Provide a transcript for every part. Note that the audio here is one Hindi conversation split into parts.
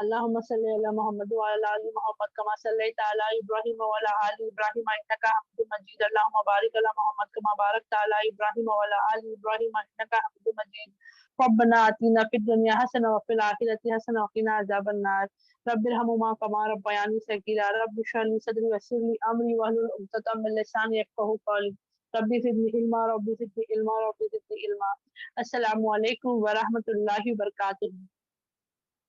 अल्लाहुम्मा सल्ली अला मुहम्मद व अला आलि मुहम्मद कमा सल्लैता अला इब्राहीम व अला आलि इब्राहीम इन्नका हमीदुम मजीद। अल्लाहुम्मा बारिक अला मुहम्मद कमा बारकता अला इब्राहीम व अला आलि इब्राहीम इन्नका हमीदुम मजीद। रब्बना आतिना फिद दुनिया हसना व फिल आखिरति हसना व किना अज़ाबन नार। रब्बिरहमुमा कमा रब्बयानी सगीरा। रब्बि इश्रह ली सदरी व यस्सिर ली अमरी वहलुल उक़दतम मिन लिसानी यफ़क़हू क़ौली। Rabbi ज़िदनी इल्मा rabbi ज़िदनी इल्मा rabbi ज़िदनी इल्मा। अस्सलामु अलैकुम व रहमतुल्लाहि व बरकातुहू।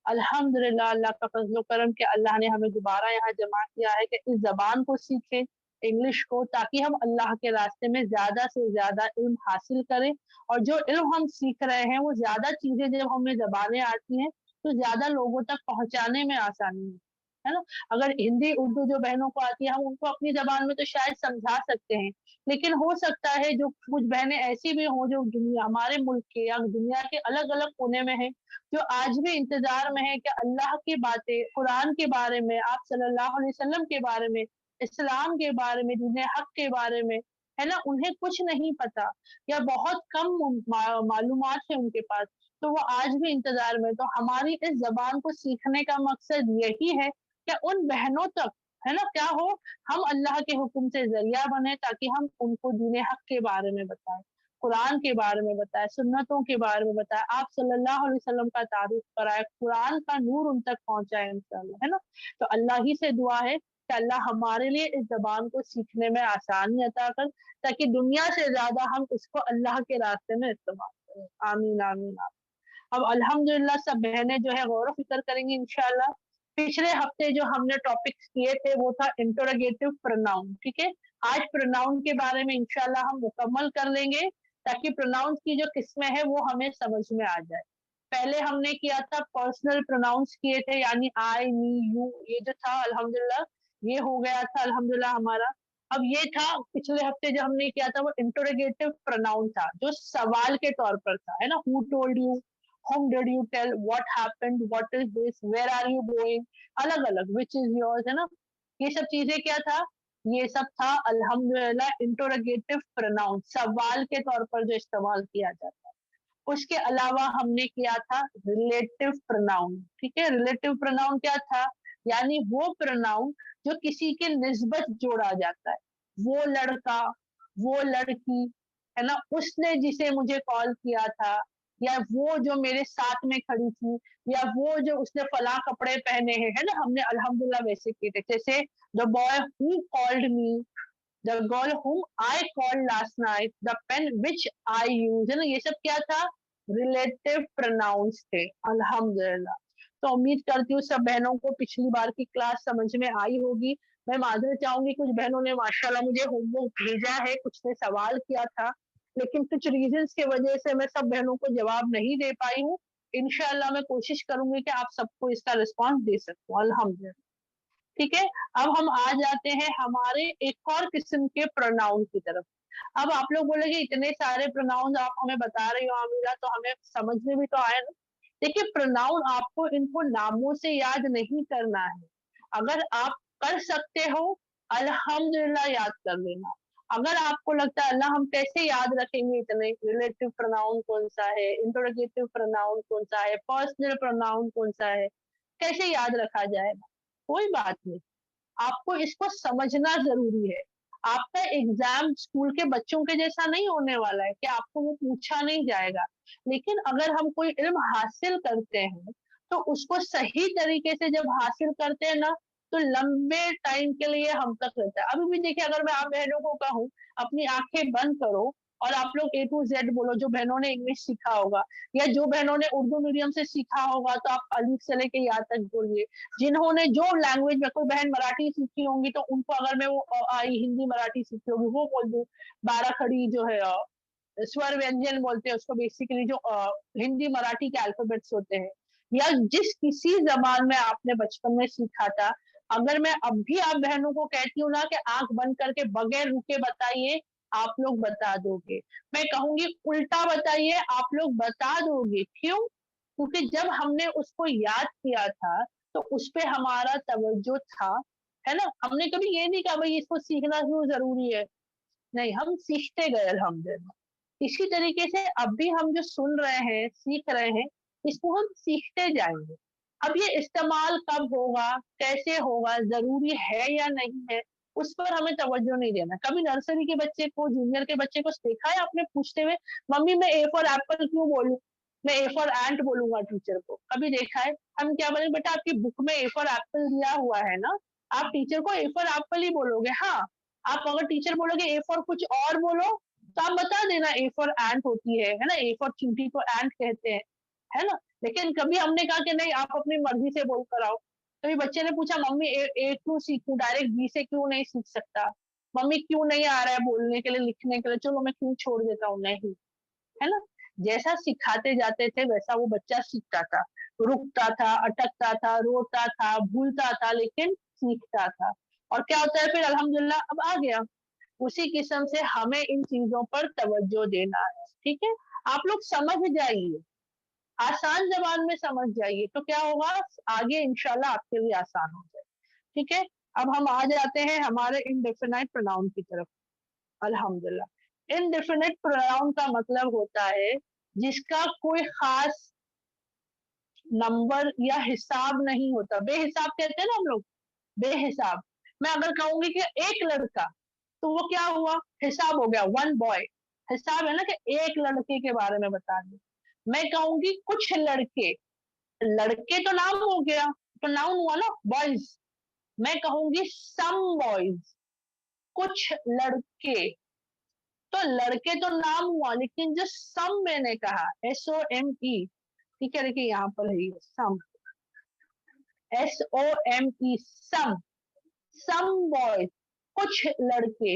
अल्हम्दुलिल्लाह, अल्लाह का फज़्ल व करम कि अल्लाह ने हमें दोबारा यहाँ जमा किया है कि इस ज़बान को सीखें, इंग्लिश को, ताकि हम अल्लाह के रास्ते में ज़्यादा से ज़्यादा इल्म हासिल करें। और जो इल्म हम सीख रहे हैं वो ज़्यादा चीज़ें जब हमें ज़बानें आती हैं तो ज़्यादा लोगों तक पहुँचाने में आसानी है ना? अगर हिंदी, उर्दू जो बहनों को आती है हम उनको अपनी ज़बान में तो शायद समझा सकते हैं, लेकिन हो सकता है जो कुछ बहनें ऐसी भी हों जो दुनिया हमारे मुल्क के या दुनिया के अलग-अलग कोने में हैं, जो आज भी इंतजार में है कि अल्लाह की बातें, कुरान के बारे में, आप सल्लल्लाहु अलैहि वसल्लम के बारे में, इस्लाम के बारे में, दीन हक के बारे में, है ना? उन्हें कुछ नहीं पता या बहुत कम मालूमात है उनके पास, तो वो आज भी इंतजार में। तो हमारी इस ज़बान को सीखने का मकसद यही है कि उन बहनों तक, है ना, क्या हो, हम अल्लाह के हुक्म से ज़रिया बने ताकि हम उनको दीन हक के बारे में बताएँ। कुरान के बारे में बताएँ, सुन्नतों के बारे में बताएँ, आप सल्लल्लाहु अलैहि वसल्लम का तारुफ कराएँ, कुरान का नूर उन तक पहुँचाएँ इंशाअल्लाह, है ना? तो अल्लाह ही से दुआ है कि अल्लाह हमारे लिए इस ज़बान को सीखने में आसानी अता कर, ताकि दुनिया से ज़्यादा हम इसको अल्लाह के रास्ते में इस्तेमाल करें। आमीन, आमीन, आमीन। अब अल्हम्दुलिल्लाह सब बहनें जो है गौर व फ़िक्र करेंगी इंशाअल्लाह। पिछले हफ्ते जो हमने टॉपिक्स किए थे वो था इंटरोगेटिव प्रोनाउन, ठीक है? आज प्रोनाउन के बारे में इंशाअल्लाह हम मुकम्मल कर लेंगे ताकि प्रोनाउंस की जो किस्में हैं वो हमें समझ में आ जाए। पहले हमने किया था पर्सनल प्रोनाउंस किए थे, यानी आई, मी, यू, ये जो था अल्हम्दुलिल्लाह ये हो गया था अल्हम्दुलिल्लाह हमारा। अब ये था पिछले हफ्ते जो हमने किया था वो इंटरोगेटिव प्रोनाउन था, जो सवाल के तौर पर था, है ना? Who told you, whom did you tell, what happened, what is this, where are you going, अलग अलग, which is yours, है ना? ये सब चीजें क्या था, ये सब था अल्हम्दुलिल्लाह इंटरोगेटिव प्रोनाउन, सवाल के तौर पर जो इस्तेमाल किया जाता है। उसके अलावा हमने किया था रिलेटिव प्रोनाउन, ठीक है? रिलेटिव प्रोनाउन क्या था, यानी वो प्रोनाउन जो किसी के निस्बत जोड़ा जाता है, वो लड़का, वो लड़की, है ना? उसने जिसे मुझे कॉल किया था, या वो जो मेरे साथ में खड़ी थी, या वो जो उसने फला कपड़े पहने हैं, है ना? हमने अल्हम्दुलिल्लाह वैसे किए थे। जैसे the boy who called me, the girl whom I called last night, the pen which I use, है ना? ये सब क्या था, रिलेटिव प्रोनाउंस थे अल्हम्दुलिल्लाह। तो उम्मीद करती हूँ सब बहनों को पिछली बार की क्लास समझ में आई होगी। मैं माजरत चाहूंगी, कुछ बहनों ने माशाल्लाह मुझे होमवर्क भेजा है, कुछ ने सवाल किया था, लेकिन कुछ रीजंस की वजह से मैं सब बहनों को जवाब नहीं दे पाई हूँ। इंशाल्लाह मैं कोशिश करूंगी कि आप सबको इसका रिस्पॉन्स दे सकूं अल्हम्दुलिल्लाह। ठीक है, अब हम आ जाते हैं हमारे एक और किस्म के प्रोनाउन की तरफ। अब आप लोग बोलेंगे इतने सारे प्रोनाउन आप हमें बता रही हो आमिरा, तो हमें समझ में भी तो आए ना। देखिए, प्रोनाउन आपको इनको नामों से याद नहीं करना है। अगर आप कर सकते हो अल्हम्दुलिल्लाह याद कर लेना। अगर आपको लगता है अल्लाह हम कैसे याद रखेंगे इतने, रिलेटिव प्रोनाउन कौन सा है, इंटरोगेटिव प्रोनाउन कौन सा है, पर्सनल प्रोनाउन कौन सा है, कैसे याद रखा जाएगा, कोई बात नहीं। आपको इसको समझना ज़रूरी है। आपका एग्ज़ाम स्कूल के बच्चों के जैसा नहीं होने वाला है कि आपको वो पूछा नहीं जाएगा। लेकिन अगर हम कोई इल्म हासिल करते हैं, तो उसको सही तरीके से जब हासिल करते हैं ना, तो लंबे टाइम के लिए हम तक रहता है। अभी भी देखिए, अगर मैं आप बहनों को कहूँ, अपनी आँखें बंद करो और आप लोग ए टू ज़ेड बोलो, जो बहनों ने इंग्लिश सीखा होगा या जो बहनों ने उर्दू मीडियम से सीखा होगा, तो आप अलिफ से लेके या तक बोलिए। जिन्होंने जो लैंग्वेज में, कोई बहन मराठी सीखी होंगी तो उनको अगर मैं वो आई हिंदी मराठी सीखी होगी वो बोल दूं, बारह खड़ी जो है स्वर व्यंजन बोलते हैं उसको, बेसिकली जो हिंदी मराठी के अल्फाबेट्स होते हैं, या जिस किसी जबान में आपने बचपन में सीखा था, अगर मैं अब भी आप बहनों को कहती हूँ ना कि आंख बंद करके बगैर रुके बताइए, आप लोग बता दोगे। मैं कहूंगी उल्टा बताइए, आप लोग बता दोगे। क्यों? क्योंकि जब हमने उसको याद किया था तो उस पे हमारा तवज्जो था, है ना? हमने कभी ये नहीं कहा भाई इसको सीखना क्यों ज़रूरी है, नहीं, हम सीखते गए अल्हम्दुलिल्लाह। इसी तरीके से अब भी हम जो सुन रहे हैं, सीख रहे हैं, इसको हम सीखते जाएँगे। अब ये इस्तेमाल कब होगा, कैसे होगा, जरूरी है या नहीं है, उस पर हमें तवज्जो नहीं देना। कभी नर्सरी के बच्चे को, जूनियर के बच्चे को देखा है आपने पूछते हुए, मम्मी मैं ए फॉर एप्पल क्यों बोलूं, मैं ए फॉर एंट बोलूंगा टीचर को, कभी देखा है? हम क्या बोलेंगे, बेटा आपकी बुक में ए फॉर एप्पल दिया हुआ है ना, आप टीचर को ए फॉर एप्पल ही बोलोगे। हाँ, आप अगर टीचर बोलोगे ए फॉर कुछ और बोलो, तो आप बता देना ए फॉर एंट होती है ना, ए फॉर चींटी को एंट कहते हैं, है ना। लेकिन कभी हमने कहा कि नहीं, आप अपनी मर्जी से बोल कर आओ। कभी बच्चे ने पूछा मम्मी ए क्यों सीखूं, डायरेक्ट बी से क्यों नहीं सीख सकता, मम्मी क्यों नहीं आ रहा है बोलने के लिए, लिखने के लिए, चलो मैं क्यों छोड़ देता हूँ, नहीं, है ना। जैसा सिखाते जाते थे वैसा वो बच्चा सीखता था, रुकता था, अटकता था, रोता था, भूलता था, लेकिन सीखता था। और क्या होता है फिर, अल्हम्दुलिल्लाह अब आ गया। उसी किस्म से हमें इन चीजों पर तवज्जो देना है, ठीक है। आप लोग समझ जाइए, आसान जबान में समझ जाइए, तो क्या होगा, आगे इंशाल्लाह आपके लिए आसान हो जाए, ठीक है। अब हम आ जाते हैं हमारे इनडेफिनाइट प्रोनाउन की तरफ। अल्हम्दुलिल्लाह, इनडेफिनिट प्रोनाउन का मतलब होता है जिसका कोई खास नंबर या हिसाब नहीं होता। बेहिसाब कहते हैं ना हम लोग, बेहिसाब। मैं अगर कहूंगी कि एक लड़का, तो वो क्या हुआ, हिसाब हो गया, वन बॉय। हिसाब है ना कि एक लड़के के बारे में बता दे। मैं कहूंगी कुछ लड़के, लड़के तो नाम हो गया, तो नाउन हुआ ना, बॉयज। मैं कहूंगी सम बॉयज, कुछ लड़के, तो लड़के तो नाम हुआ, लेकिन जो सम मैंने कहा, SOME, ठीक है, देखिए यहाँ पर है सम, SOME, सम, सम बॉयज, कुछ लड़के,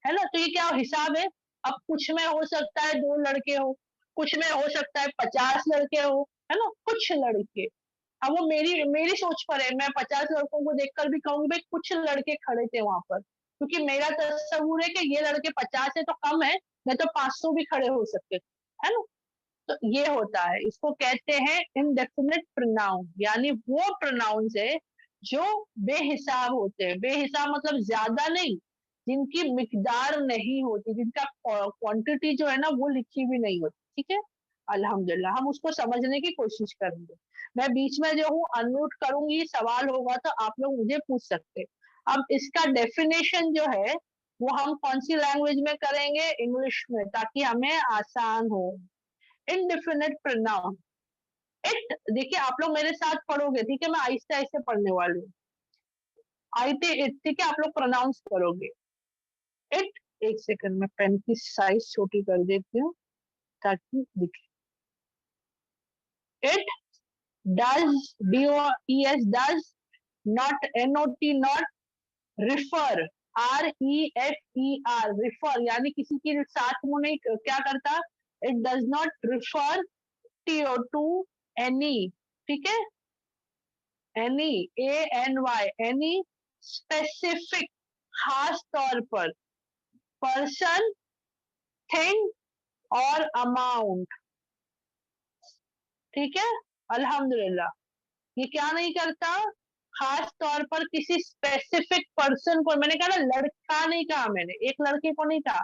है ना। तो ये क्या हिसाब है। अब कुछ में हो सकता है 2 लड़के हो, कुछ में हो सकता है 50 लड़के हो, है ना, कुछ लड़के। अब वो मेरी मेरी सोच पर है, मैं 50 लड़कों को देखकर भी कहूंगी भाई कुछ लड़के खड़े थे वहां पर, क्योंकि मेरा तस्वुर है कि ये लड़के 50 है तो कम है, नहीं तो 500 भी खड़े हो सकते थे, है ना। तो ये होता है, इसको कहते हैं इनडेफिनिट प्रोनाउन, यानी वो प्रोनाउंस है जो बेहिसाब होते हैं। बेहिसाब मतलब ज्यादा नहीं, जिनकी मिकदार नहीं होती, जिनका क्वांटिटी जो है ना वो लिखी भी नहीं होती, ठीक है। अल्हम्दुलिल्लाह, हम उसको समझने की कोशिश करेंगे। मैं बीच में जो हूँ अनम्यूट करूंगी, सवाल होगा तो आप लोग मुझे पूछ सकते हैं। अब इसका डेफिनेशन जो है वो हम कौन सी लैंग्वेज में करेंगे, इंग्लिश में, ताकि हमें आसान हो। इनडिफिनिट प्रोनाउन, इट, देखिए आप लोग मेरे साथ पढ़ोगे, ठीक है, मैं आहिस्ते आहिस्ते पढ़ने वाली हूँ। आईटी इट, ठीक है, आप लोग प्रोनाउंस करोगे इट। एक सेकंड में पेन की साइज छोटी कर देती हूँ ताकि दिखे। It does, DOES, does, not, NOT, not, refer, REFER, refer, यानी किसी की साथ मुंह नहीं क्या करता, it does not refer to any, ठीक है, एनी, ANY, एनी स्पेसिफिक, खास तौर पर, पर्सन, थिंग और अमाउंट, ठीक है। अल्हम्दुलिल्लाह, ये क्या नहीं करता, खास तौर पर किसी स्पेसिफिक पर्सन को, मैंने कहा ना, लड़का नहीं कहा मैंने, एक लड़के को नहीं कहा,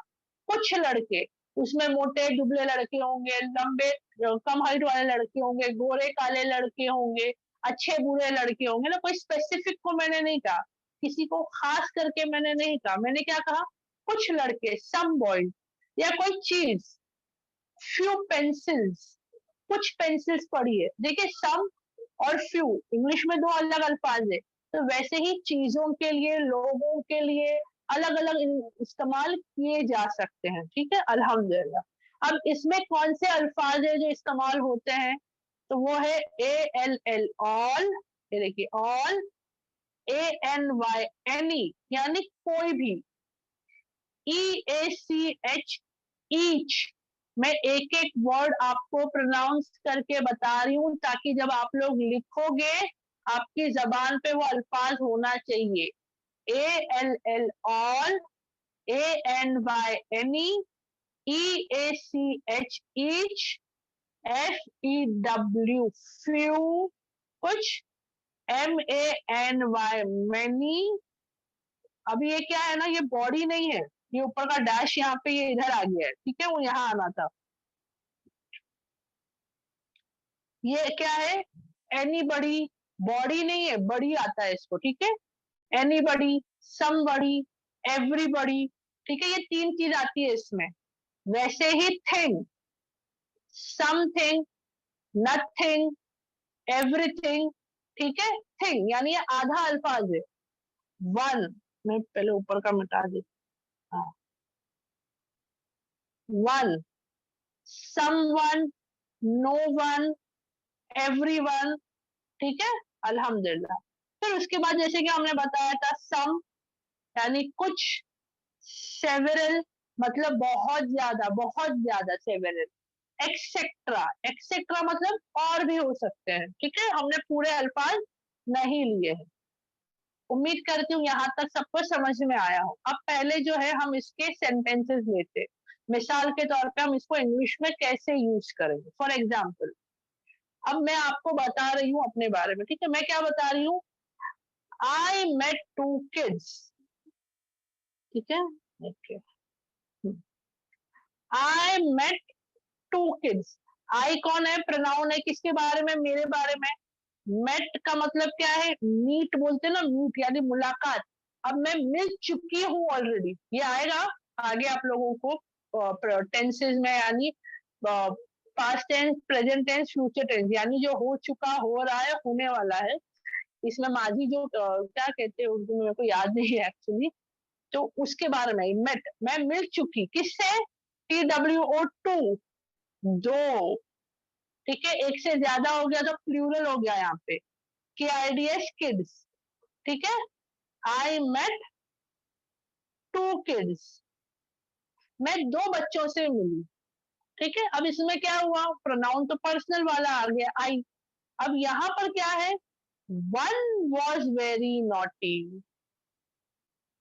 कुछ लड़के, उसमें मोटे दुबले लड़के होंगे, लंबे कम हाइट वाले लड़के होंगे, गोरे काले लड़के होंगे, अच्छे बुरे लड़के होंगे ना, कोई स्पेसिफिक को मैंने नहीं कहा, किसी को खास करके मैंने नहीं कहा। मैंने क्या कहा, कुछ लड़के, सम बॉयज, या कोई चीज, फ्यू पेंसिल्स, कुछ पेंसिल्स पड़ी है। देखिए सम और फ्यू इंग्लिश में 2 अलग अल्फाज है, तो वैसे ही चीजों के लिए, लोगों के लिए अलग अलग इस्तेमाल किए जा सकते हैं, ठीक है। अल्हम्दुलिल्लाह, अब इसमें कौन से अल्फाज है जो इस्तेमाल होते हैं, तो वो है ALL, ऑल, ये देखिए ऑल, ANY, एनी, यानी कोई भी, EACH, ईच। मैं एक एक वर्ड आपको प्रोनाउंस करके बता रही हूँ ताकि जब आप लोग लिखोगे आपकी जबान पे वो अल्फाज होना चाहिए। ALL, all, ANY, any, EACH, each, FEW, few, कुछ, MANY, मैनी। अभी ये क्या है ना, ये बॉडी नहीं है, ये ऊपर का डैश यहाँ पे, ये इधर आ गया है, ठीक है, वो यहाँ आना था। ये क्या है, एनीबडी, बॉडी नहीं है, बड़ी आता है इसको, ठीक है। एनीबडी, समबडी, एवरीबडी, ठीक है, ये 3 चीज आती है इसमें। वैसे ही थिंग, समथिंग, नथिंग, एवरीथिंग, ठीक है। थिंग यानी ये आधा अल्फाज है। वन, मैं पहले ऊपर का मिटा देता। हाँ, one, someone, no one, everyone, ठीक है। अल्हम्दुलिल्लाह। फिर उसके बाद जैसे कि हमने बताया था, सम यानी कुछ, सेवरल मतलब बहुत ज्यादा सेवरल, एक्सेट्रा, एक्सेट्रा मतलब और भी हो सकते हैं, ठीक है। हमने पूरे अल्फाज नहीं लिए हैं। उम्मीद करती हूँ यहाँ तक सबको समझ में आया हो। अब पहले जो है हम इसके सेंटेंसेस लेते हैं, मिसाल के तौर पे हम इसको इंग्लिश में कैसे यूज करेंगे। फॉर एग्जाम्पल, अब मैं आपको बता रही हूँ अपने बारे में, ठीक है। मैं क्या बता रही हूँ, आई मेट 2 किड्स, ठीक है। Okay, I met 2 kids. I कौन है, प्रोनाउन है, किसके बारे में, मेरे बारे में। मेट का मतलब क्या है, मीट बोलते हैं ना, मीट यानी मुलाकात। अब मैं मिल चुकी हूँ ऑलरेडी, ये आएगा आगे आप लोगों को टेंसेस में, यानी past tense, present tense, future tense, यानी जो हो चुका, हो रहा है, होने वाला है। इसमें माजी जो क्या कहते हैं उर्दू में, मेरे को याद नहीं है एक्चुअली। तो उसके बारे में, मेट, मैं मिल चुकी, किससे, TWO2, दो, ठीक है। एक से ज्यादा हो गया तो प्लूरल हो गया यहाँ पे, KIDS, किड्स, ठीक है। आई मेट 2 किड्स, मैं 2 बच्चों से मिली, ठीक है। अब इसमें क्या हुआ, प्रोनाउन तो पर्सनल वाला आ गया, आई। अब यहाँ पर क्या है, वन वॉज वेरी नॉटी,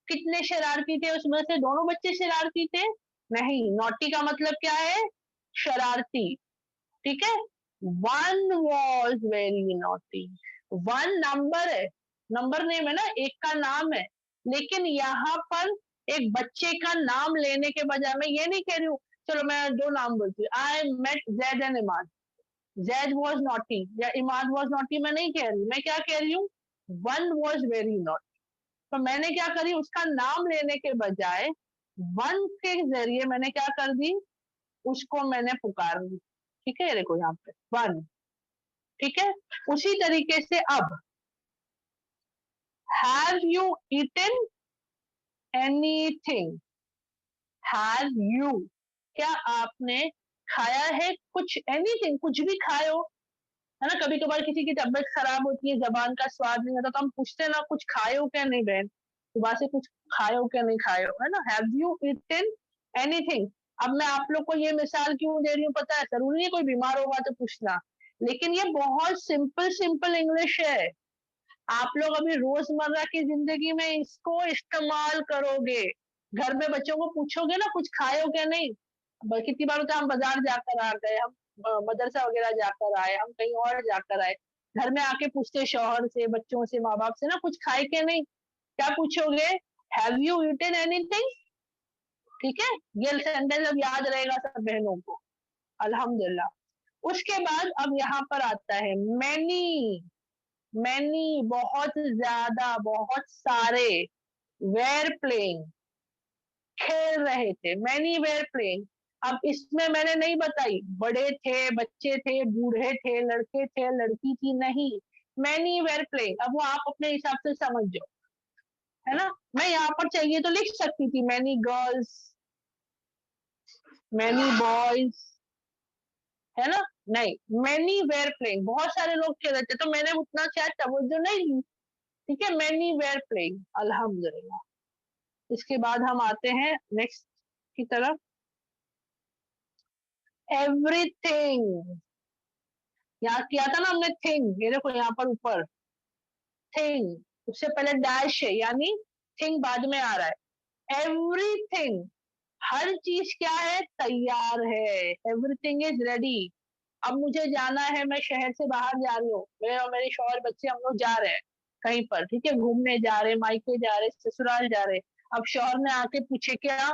कितने शरारती थे उसमें से, दोनों बच्चे शरारती थे, नहीं। नॉटी का मतलब क्या है, शरारती, ठीक है। One was very naughty, one number है, नंबर नेम है ना, एक का नाम है। लेकिन यहाँ पर एक बच्चे का नाम लेने के बजाय मैं ये नहीं कह रही हूँ, चलो मैं 2 नाम बोलती हूँ, I met Zaid and Imad, Zaid was naughty या इमाद वॉज नॉटी, मैं नहीं कह रही, मैं क्या कह रही हूँ, वन वॉज वेरी नॉटी। तो मैंने क्या करी, उसका नाम लेने के बजाय वन के जरिए मैंने क्या कर दी, उसको मैंने पुकार दी, ठीक है। ये देखो यहाँ पे वन, ठीक है। उसी तरीके से अब, have you eaten anything, have you, क्या आपने खाया है कुछ, एनीथिंग, कुछ भी खाए हो, है ना। कभी कभार किसी की तबीयत खराब होती है, जबान का स्वाद नहीं आता, तो हम पूछते हैं ना, कुछ खाए हो क्या, नहीं बहन, सुबह से कुछ खाए हो क्या, नहीं खाए हो, है ना। Have you eaten anything. अब मैं आप लोग को ये मिसाल क्यों दे रही हूँ पता है, जरूरी नहीं कोई बीमार होगा तो पूछना, लेकिन ये बहुत सिंपल सिंपल इंग्लिश है। आप लोग अभी रोजमर्रा की जिंदगी में इसको इस्तेमाल करोगे, घर में बच्चों को पूछोगे ना, कुछ खाए हो क्या, नहीं। कितनी बार होता है, हम बाजार जाकर आ गए, हम मदरसा वगैरह जाकर आए, हम कहीं और जाकर आए, घर में आके पूछते शौहर से, बच्चों से, माँ बाप से ना, कुछ खाए क्या, नहीं। क्या पूछोगे, हैव यू ईटन एनीथिंग, ठीक है। ये सेंटेंस अब याद रहेगा सब बहनों को, अल्हम्दुलिल्लाह। उसके बाद अब यहाँ पर आता है मैनी, मैनी बहुत ज्यादा, बहुत सारे, वेर प्लेइंग, खेल रहे थे, मैनी वेर प्लेइंग। अब इसमें मैंने नहीं बताई बड़े थे, बच्चे थे, बूढ़े थे, लड़के थे, लड़की थी, नहीं। मैनी वेर प्लेइंग, अब वो आप अपने हिसाब से समझ जाओ, है ना। मैं यहाँ पर चाहिए तो लिख सकती थी मैनी गर्ल्स, मैनी बॉयज, है ना। नहीं, मैनी वेर प्लेइंग, बहुत सारे लोग खेल रहे थे, तो मैंने उतना शायद तवज्जो नहीं दी, ठीक है। मैनी वेर प्लेइंग, अल्हम्दुलिल्लाह। इसके बाद हम आते हैं नेक्स्ट की तरफ, एवरीथिंग। यहाँ किया था ना हमने थिंग, ये देखो यहाँ पर ऊपर थिंग, उससे पहले डैश है, यानी थिंग बाद में आ रहा है। एवरीथिंग, हर चीज क्या है, तैयार है, एवरीथिंग इज रेडी। अब मुझे जाना है, मैं शहर से बाहर जा रही हूँ, मैं और मेरे शौहर बच्चे हम लोग जा रहे हैं कहीं पर, ठीक है, घूमने जा रहे, मायके जा रहे, ससुराल जा रहे। अब शौहर ने आके पूछे क्या,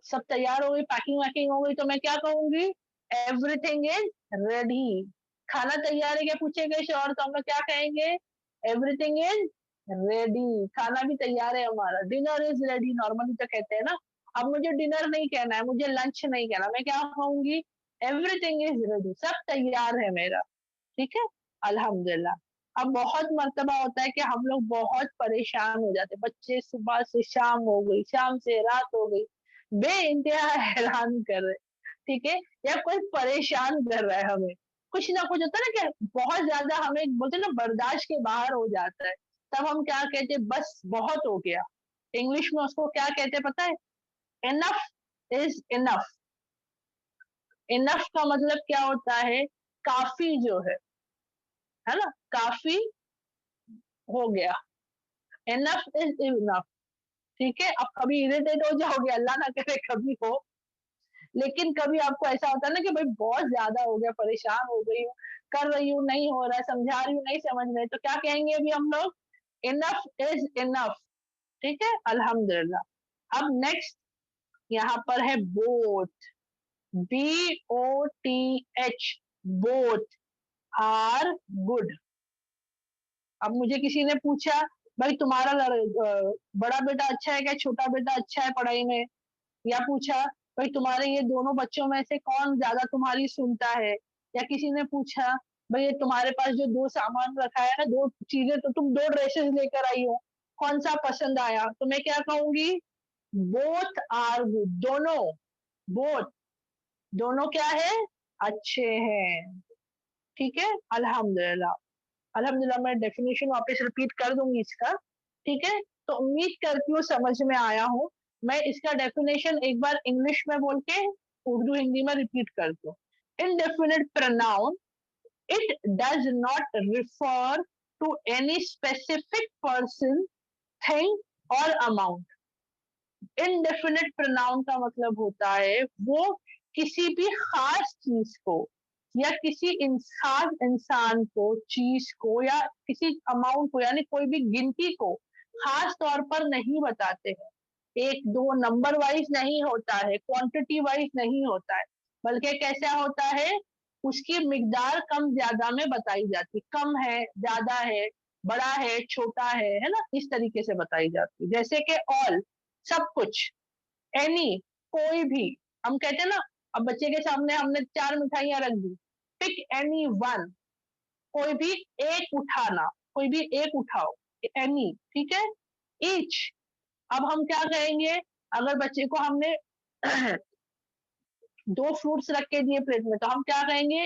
सब तैयार हो गई, पैकिंग वैकिंग हो गई, तो मैं क्या कहूंगी, एवरीथिंग इज रेडी, खाना तैयार है क्या पूछेगा श्योर, तो हम लोग क्या कहेंगे, एवरीथिंग इज रेडी, खाना भी तैयार है हमारा, डिनर इज रेडी नॉर्मली तो कहते हैं ना। अब मुझे डिनर नहीं कहना है, मुझे लंच नहीं कहना, मैं क्या कहूंगी, एवरीथिंग इज रेडी, सब तैयार है मेरा, ठीक है, अल्हम्दुलिल्लाह। अब बहुत मर्तबा होता है कि हम लोग बहुत परेशान हो जाते हैं, बच्चे सुबह से शाम हो गई, शाम से रात हो गई, बे इंतहा हैरान कर रहे, ठीक है, या कोई परेशान कर रहा है हमें, कुछ ना कुछ होता है ना कि बहुत ज्यादा हमें बोलते हैं ना बर्दाश्त के बाहर हो जाता है, तब हम क्या कहते हैं, बस बहुत हो गया। इंग्लिश में उसको क्या कहते हैं पता है, इनफ इज इनफ। इनफ का मतलब क्या होता है, काफी जो है ना, काफी हो गया, इनफ इज इनफ, ठीक है। अब कभी इरिटेट हो जाओगे, अल्लाह ना करे कभी हो, लेकिन कभी आपको ऐसा होता है ना कि भाई बहुत ज्यादा हो गया, परेशान हो गई हूँ, कर रही हूँ नहीं हो रहा है, समझा रही हूँ नहीं समझ रहे, तो क्या कहेंगे अभी हम लोग, इनफ इज इनफ, ठीक है, अल्हम्दुलिल्लाह। अब नेक्स्ट यहाँ पर है both, BOTH, both are good. अब मुझे किसी ने पूछा, भाई तुम्हारा बड़ा बेटा अच्छा है क्या, छोटा बेटा अच्छा है पढ़ाई में, या पूछा भाई तुम्हारे ये दोनों बच्चों में से कौन ज्यादा तुम्हारी सुनता है, या किसी ने पूछा भाई ये तुम्हारे पास जो दो सामान रखा है ना, दो चीजें, तो तुम दो ड्रेसेस लेकर आई हो, कौन सा पसंद आया, तो मैं क्या कहूंगी, बोथ आर गुड, दोनों, बोथ, दोनों क्या है, अच्छे हैं, ठीक है, अल्हम्दुलिल्लाह। अल्हम्दुलिल्लाह मैं डेफिनेशन वापस रिपीट कर दूंगी इसका, ठीक है, तो उम्मीद करती हूँ समझ में आया हो। मैं इसका डेफिनेशन एक बार इंग्लिश में बोल के उर्दू हिंदी में रिपीट कर दूं। Indefinite pronoun, it does not refer to any specific person, thing और अमाउंट। इनडेफिनिट प्रोनाउन का मतलब होता है वो किसी भी खास चीज को या किसी इंसान इंसान को, चीज को, या किसी अमाउंट को, यानी कोई भी गिनती को खास तौर पर नहीं बताते हैं, एक दो नंबर वाइज नहीं होता है, क्वांटिटी वाइज नहीं होता है, बल्कि कैसा होता है, उसकी मिकदार कम ज्यादा में बताई जाती, कम है ज्यादा है, बड़ा है छोटा है ना, इस तरीके से बताई जाती है। जैसे कि ऑल, सब कुछ, एनी, कोई भी, हम कहते हैं ना, अब बच्चे के सामने हमने चार मिठाइयां रख दी, पिक एनी वन, कोई भी एक उठाना, कोई भी एक उठाओ, एनी, ठीक है, ईच। अब हम क्या कहेंगे, अगर बच्चे को हमने दो फ्रूट्स रख के दिए प्लेट में, तो हम क्या कहेंगे,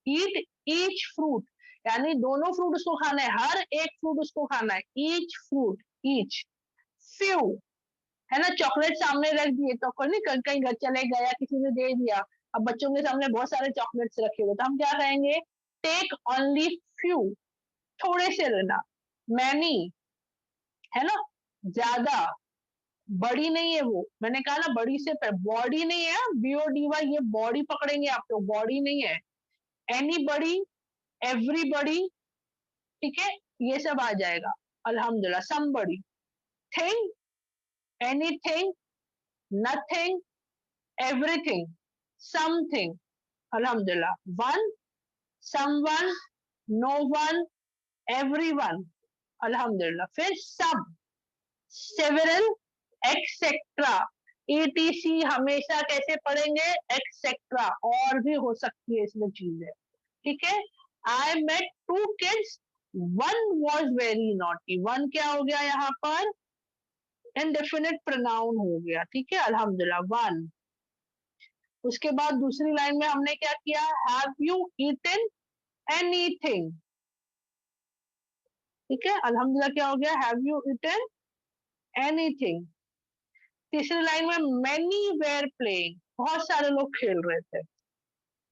ईट ईच फ्रूट, यानी दोनों फ्रूट उसको खाना है, हर एक फ्रूट उसको खाना है, ईच फ्रूट, ईच। फ्यू, है ना, चॉकलेट सामने रख दिए, तो कोई नहीं कहीं घर चले गया, किसी ने दे दिया, अब बच्चों के सामने बहुत सारे चॉकलेट्स रखे हुए, तो हम क्या कहेंगे, टेक ओनली फ्यू, थोड़े से लेना। मैनी, है ना, ज्यादा, बड़ी नहीं है वो, मैंने कहा ना बड़ी से बॉडी नहीं है, BODY, ये बॉडी पकड़ेंगे आप लोग, बॉडी नहीं है। एनी बड़ी, एवरीबडी, ठीक है, ये सब आ जाएगा, अल्हम्दुलिल्लाह। Somebody, thing, anything, nothing, everything, something, अल्हम्दुलिल्लाह। One, someone, no one, everyone, अल्हम्दुलिल्लाह। फिर सब, सेवरल, एक्सेट्रा, ETC हमेशा कैसे पढ़ेंगे, एक्सेट्रा, और भी हो सकती है इसमें चीजें, ठीक है। I met two kids, one was very naughty, one क्या हो गया यहाँ पर, इनडेफिनिट प्रोनाउन हो गया, ठीक है, अल्हम्दुलिल्लाह, वन। उसके बाद दूसरी लाइन में हमने क्या किया, हैव यू ईटन एनीथिंग, ठीक है, अल्हम्दुलिल्लाह, क्या हो गया, हैव यू ईटन एनीथिंग। तीसरी लाइन में मैनी वेर प्लेइंग, बहुत सारे लोग खेल रहे थे।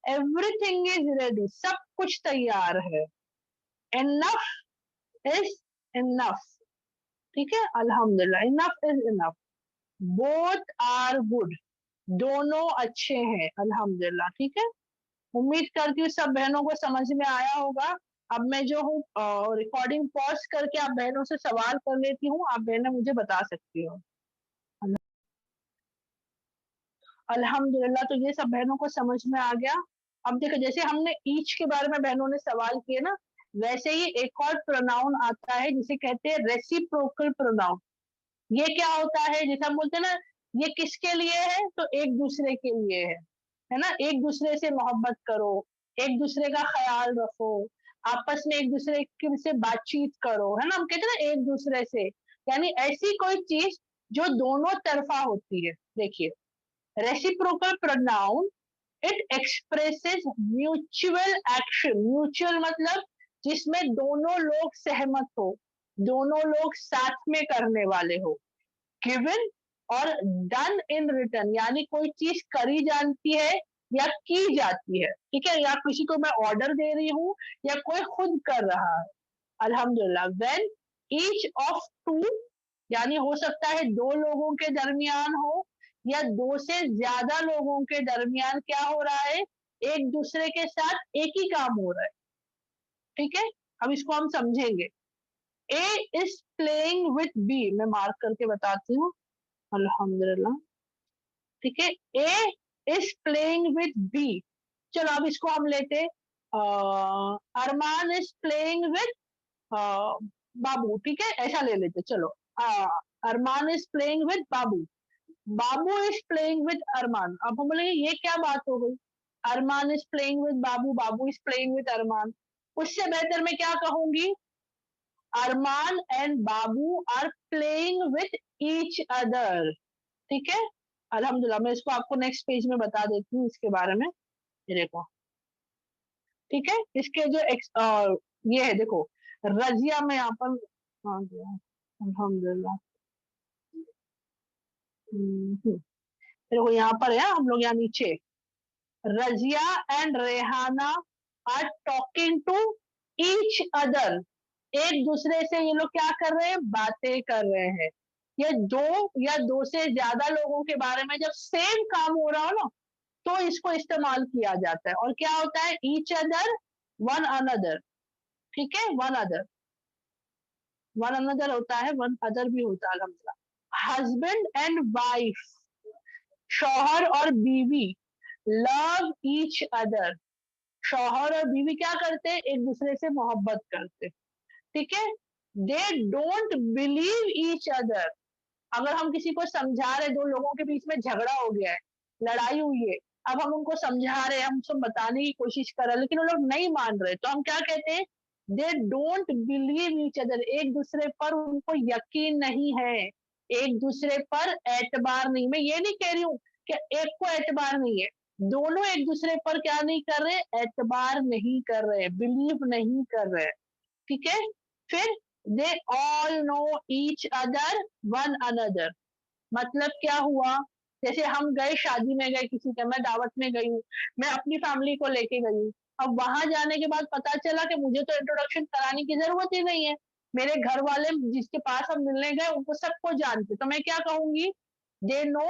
एवरीथिंग इज रेडी, सब कुछ तैयार है। इनफ इज इनफ, ठीक है, अल्हम्दुलिल्लाह, enough is enough. Both are good, दोनों अच्छे हैं, अल्हम्दुलिल्लाह, ठीक है। उम्मीद करती हूँ सब बहनों को समझ में आया होगा। अब मैं जो हूँ रिकॉर्डिंग पॉज करके आप बहनों से सवाल कर लेती हूँ, आप बहनें मुझे बता सकती हो। अल्हम्दुलिल्लाह, तो ये सब बहनों को समझ में आ गया। अब देखो जैसे हमने ईच के बारे में बहनों ने सवाल किए ना, वैसे ही एक और प्रोनाउन आता है जिसे कहते हैं रेसिप्रोकल प्रोनाउन। ये क्या होता है, जैसे हम बोलते हैं ना, ये किसके लिए है, तो एक दूसरे के लिए है ना, एक दूसरे से मोहब्बत करो, एक दूसरे का ख्याल रखो, आपस में एक दूसरे से बातचीत करो, है ना, हम कहते हैं ना एक दूसरे से, यानी ऐसी कोई चीज जो दोनों तरफा होती है। देखिए, reciprocal pronoun, it expresses mutual action, mutual मतलब जिसमें दोनों लोग सहमत हो, दोनों लोग साथ में करने वाले हो, गिवन और डन इन रिटर्न, यानी कोई चीज करी जाती है या की जाती है, ठीक है, या किसी को मैं ऑर्डर दे रही हूँ या कोई खुद कर रहा है। अल्हम्दुलिल्लाह, व्हेन ईच ऑफ टू, यानी हो सकता है दो लोगों के दरमियान हो या दो से ज्यादा लोगों के दरमियान क्या हो रहा है, एक दूसरे के साथ एक ही काम हो रहा है, ठीक है। अब इसको हम समझेंगे। A is playing with B, मैं मार्क करके बताती हूँ। अल्हम्दुलिल्लाह, ठीक है, A is playing with B. चलो अब इसको हम लेते, Armaan is playing with Babu, ठीक है, ऐसा ले लेते, चलो। Armaan is playing with Babu, Babu is playing with Armaan. अब हम बोलेंगे ये क्या बात हो गई, Armaan is playing with Babu, Babu is playing with Armaan. उससे बेहतर मैं क्या कहूंगी, Armaan and Babu are playing with each other, ठीक है। अल्हम्दुलिल्लाह, मैं इसको आपको नेक्स्ट पेज में बता देती हूँ इसके बारे में, ये देखो, ठीक है, इसके जो ये है देखो, रजिया में यहाँ पर, हाँ जी, हाँ, अल्हम्दुलिल्लाह। देखो यहाँ पर है, हम लोग यहाँ नीचे, Razia and Rehana are talking to each other, एक दूसरे से ये लोग क्या कर रहे हैं, बातें कर रहे हैं। ये दो या दो से ज्यादा लोगों के बारे में जब सेम काम हो रहा हो ना, तो इसको इस्तेमाल किया जाता है। और क्या होता है, ईच अदर, वन अनदर, ठीक है, वन अदर, वन अनदर होता है, वन अदर भी होता है। अल्हम्दुलिल्लाह, हस्बैंड एंड वाइफ, शौहर और बीवी, लव ईच अदर, शौहर और बीवी क्या करते हैं, एक दूसरे से मोहब्बत करते, ठीक है। They don't believe each other, अगर हम किसी को समझा रहे, दो लोगों के बीच में झगड़ा हो गया है, लड़ाई हुई है, अब हम उनको समझा रहे हैं, हम सब बताने की कोशिश कर रहे हैं, लेकिन वो लोग नहीं मान रहे, तो हम क्या कहते हैं, they don't believe each other, एक दूसरे पर उनको यकीन नहीं है, एक दूसरे पर एतबार नहीं। मैं ये नहीं कह रही हूँ कि एक को एतबार नहीं है, दोनों एक दूसरे पर क्या नहीं कर रहे, एतबार नहीं कर रहे, बिलीव नहीं कर रहे, ठीक है। फिर they all know each other one another, मतलब क्या हुआ, जैसे हम गए शादी में गए किसी के, मैं दावत में गई हूँ, मैं अपनी फैमिली को लेके गई हूँ, अब वहां जाने के बाद पता चला कि मुझे तो इंट्रोडक्शन कराने की जरूरत ही नहीं है, मेरे घर वाले जिसके पास हम मिलने गए उनको सबको जानते, तो मैं क्या कहूंगी, they know,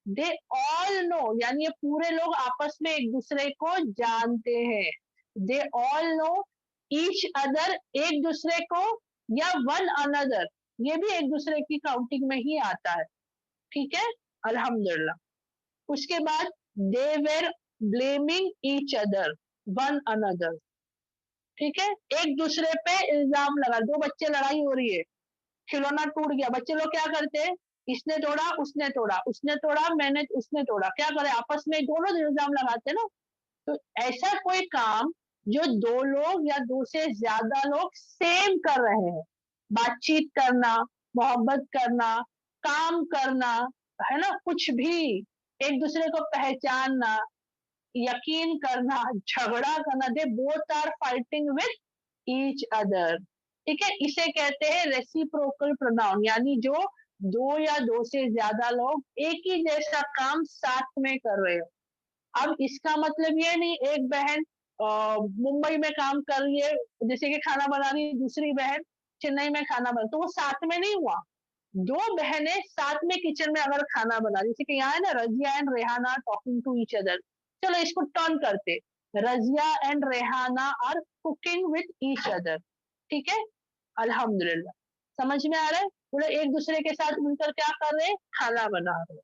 they all know, यानी ये पूरे लोग आपस में एक दूसरे को जानते हैं, they all know each other, एक दूसरे को, या वन अनदर, ये भी एक दूसरे की काउंटिंग में ही आता है, ठीक है। अल्हम्दुलिल्लाह, उसके बाद they were blaming each other one another, ठीक है, एक दूसरे पे इल्जाम लगा, दो बच्चे लड़ाई हो रही है, खिलौना टूट गया, बच्चे लोग क्या करते हैं, इसने तोड़ा उसने तोड़ा, उसने तोड़ा मैंने, उसने तोड़ा, क्या करे, आपस में दोनों इल्जाम लगाते हैं ना। तो ऐसा कोई काम जो दो लोग या दो से ज्यादा लोग सेम कर रहे हैं, बातचीत करना, मोहब्बत करना, काम करना, है ना, कुछ भी, एक दूसरे को पहचानना, यकीन करना, झगड़ा करना, they both are fighting with each other, ठीक है, इसे कहते हैं रेसिप्रोकल प्रोनाउन, यानी जो दो या दो से ज्यादा लोग एक ही जैसा काम साथ में कर रहे हो। अब इसका मतलब ये नहीं, एक बहन मुंबई में काम कर रही है, जैसे कि खाना बना रही है, दूसरी बहन चेन्नई में खाना बना, तो वो साथ में नहीं हुआ, दो बहनें साथ में किचन में अगर खाना बना, जैसे कि यहाँ है ना, Razia and Rehana talking to each other, चलो इसको टर्न करते, Razia and Rehana are cooking with each other, ठीक है। अल्हम्दुलिल्लाह, समझ में आ रहा है, वो लोग एक दूसरे के साथ मिलकर क्या कर रहे हैं, खाना बना रहे हैं,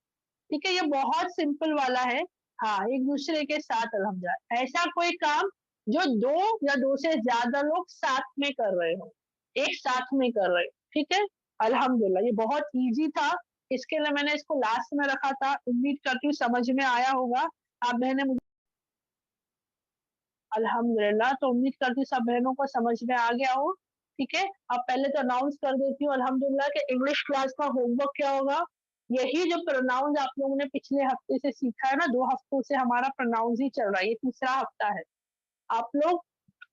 ठीक है, ये बहुत सिंपल वाला है। हाँ, एक दूसरे के साथ अल्हम्दुलिल्लाह। ऐसा कोई काम जो 2 या 2 से ज़्यादा लोग साथ में कर रहे हो, एक साथ में कर रहे हो, ठीक है? अल्हम्दुलिल्लाह ये बहुत ईज़ी था, इसके लिए मैंने इसको लास्ट में रखा था। उम्मीद करती हूँ समझ में आया होगा। आप बहनें मुझे अल्हम्दुलिल्लाह, तो उम्मीद करती हूँ सब बहनों को समझ में आ गया हो, ठीक है? अब पहले तो अनाउंस कर देती हूँ अल्हम्दुलिल्लाह कि इंग्लिश क्लास का होमवर्क क्या होगा? यही जो प्रोनाउंस आप लोगों ने पिछले हफ्ते से सीखा है ना, 2 हफ्तों से हमारा प्रोनाउंस ही चल रहा है, ये तीसरा हफ्ता है। आप लोग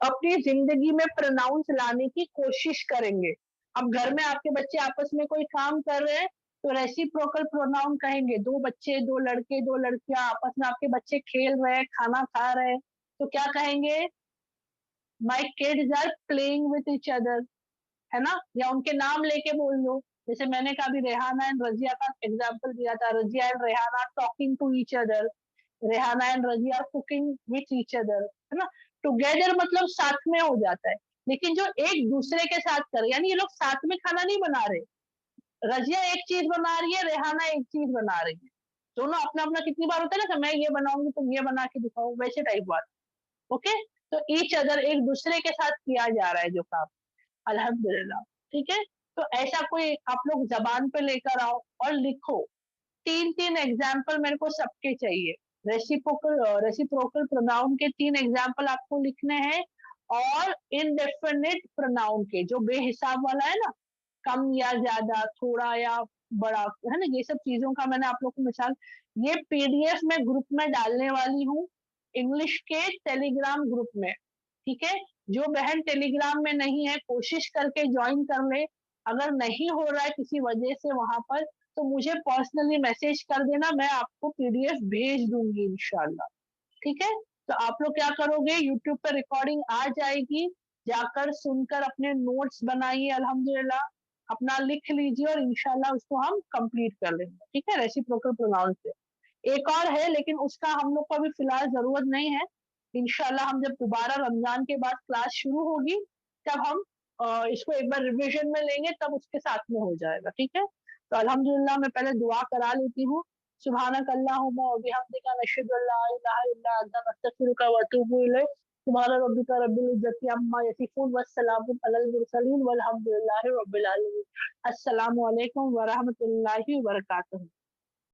अपनी ज़िंदगी में प्रोनाउंस लाने की कोशिश करेंगे। अब घर में आपके बच्चे आपस में कोई काम कर रहे हैं, तो रेसिप्रोकल प्रोनाउन कहेंगे। 2 बच्चे, 2 लड़के, 2 लड़कियाँ आपस में आपके बच्चे खेल रहे हैं, खाना खा रहे हैं, तो क्या कहेंगे? My kids are playing with each other, है ना? या उनके नाम लेके बोल दो। जैसे मैंने कहा अभी रेहाना एंड रज़िया का एग्ज़ाम्पल दिया था, Razia and Rehana talking to each other, Rehana and Razia cooking with each other, है ना? टुगेदर मतलब साथ में हो जाता है। लेकिन जो एक दूसरे के साथ करे, यानी ये लोग साथ में खाना नहीं बना रहे। रज़िया एक चीज़ बना रही है, रेहाना एक चीज़ बना रही है। दोनों अपना-अपना कितनी बार होता है ना कि मैं ये बनाऊँगी, तुम ये बना के दिखाओ, वैसे टाइप बात। ओके? तो ईच अदर एक दूसरे के साथ किया जा रहा है जो काम। अल्हम्दुलिल्लाह, ठीक है? तो ऐसा कोई आप लोग ज़बान पे लेकर आओ और लिखो। 3-3 एग्ज़ाम्पल मेरे को सबके चाहिए। रेसिप्रोकल प्रोनाउन के 3 एग्ज़ाम्पल आपको लिखने हैं और इंडेफिनिट प्रोनाउन के, जो बेहिसाब वाला है ना, कम या ज़्यादा, थोड़ा या बड़ा, है ना? ये सब चीज़ों का मैंने आप लोग को मिसाल ये पीडीएफ मैं ग्रुप में डालने वाली हूँ, इंग्लिश के टेलीग्राम ग्रुप में, ठीक है? जो बहन टेलीग्राम में नहीं है, कोशिश करके जॉइन कर ले। अगर नहीं हो रहा है किसी वजह से वहाँ पर, तो मुझे पर्सनली मैसेज कर देना, मैं आपको पीडीएफ भेज दूँगी इंशाल्लाह, ठीक है? तो आप लोग क्या करोगे, यूट्यूब पे रिकॉर्डिंग आ जाएगी, जाकर सुनकर अपने नोट्स बनाइए अल्हम्दुलिल्लाह, अपना लिख लीजिए और इंशाल्लाह उसको हम कंप्लीट कर लेंगे, ठीक है? रेसिप्रोकल प्रोनाउन से। एक और है लेकिन उसका हम लोग को अभी फिलहाल ज़रूरत नहीं है। इंशाल्लाह हम जब दोबारा रमज़ान के बाद क्लास शुरू होगी, तब हम इसको एक बार रिविज़न में लेंगे, तब उसके साथ में हो जाएगा, ठीक है? तो अल्हम्दुलिल्लाह मैं पहले दुआ करा लेती हूँ। सुब्हानक अल्लाहुम्मा व बिहम्दिका नशहदु अल्ला इलाहा इल्ला अंता नस्तगफिरुका व अतूबु इलैक। सुब्हान रब्बिका रब्बिल इज्जति अम्मा यसिफून व सलामुन अलल मुरसलीन वल्हम्दुलिल्लाहि रब्बिल आलमीन। अस्सलामु अलैकुम व रहमतुल्लाहि व बरकातुहू।